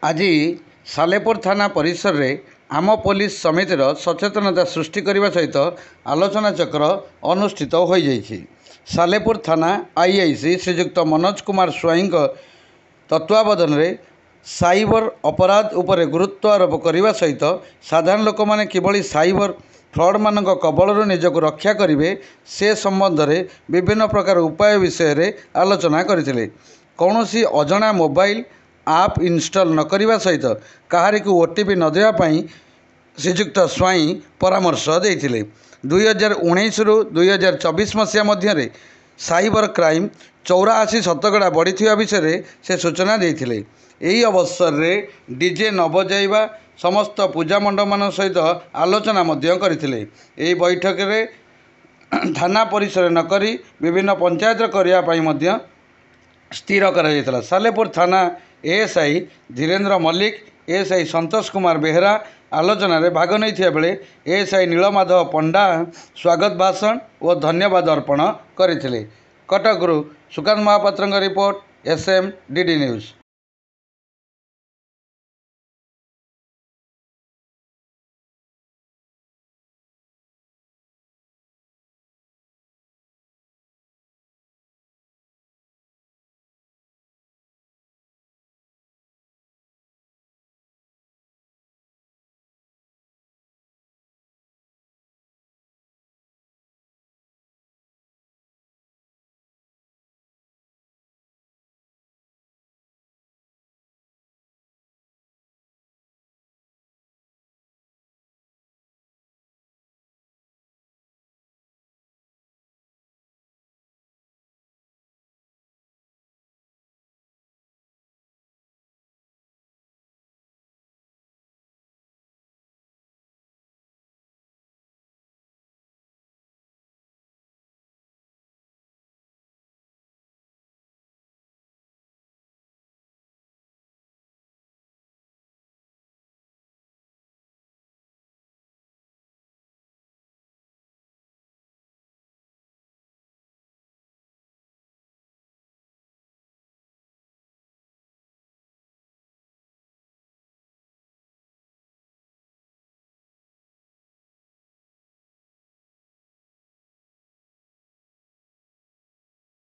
आज सालेपुर थाना परिसर रे आम पुलिस समितिर सचेतनता सृष्टि करने सहित आलोचना चक्र अनुष्ठित हो जाइछि। सालेपुर थाना आईआईसी श्रीजुक्त मनोज कुमार स्वाई तत्वावधान में साइबर अपराध उपरे गुरुत्व आरोप करने सहित साधारण लोक मैंने किभली साइबर फ्रॉड मान कबलरू निजक रक्षा करेंगे से संबंध में विभिन्न प्रकार उपाय विषय रे आलोचना करथिले। कौनसी अजणा मोबाइल आप इनस्टॉल न करने सहित कहारी को ओटीपी न देवाई श्रीजुक्त स्वाई परामर्श देते। 2019 रु 2024 मसीहा मध्य साइबर क्राइम 84 शतकड़ा बढ़ी विषय से सूचना देते। यही अवसर में डीजे न बजाइबा समस्त पूजा मंडप मान सहित आलोचना करते। यही बैठक में थाना परिसर न करी विभिन्न पंचायत करने स्थिर कर सालेपुर थाना एएसआई धीरेन्द्र मल्लिक एएसआई संतोष कुमार बेहरा आलोचन में भाग नहीं बेले एएसआई नीलमाधव पंडा स्वागत भाषण और धन्यवाद अर्पण करते। कटकरू Sukant Mahapatra report SM DD news.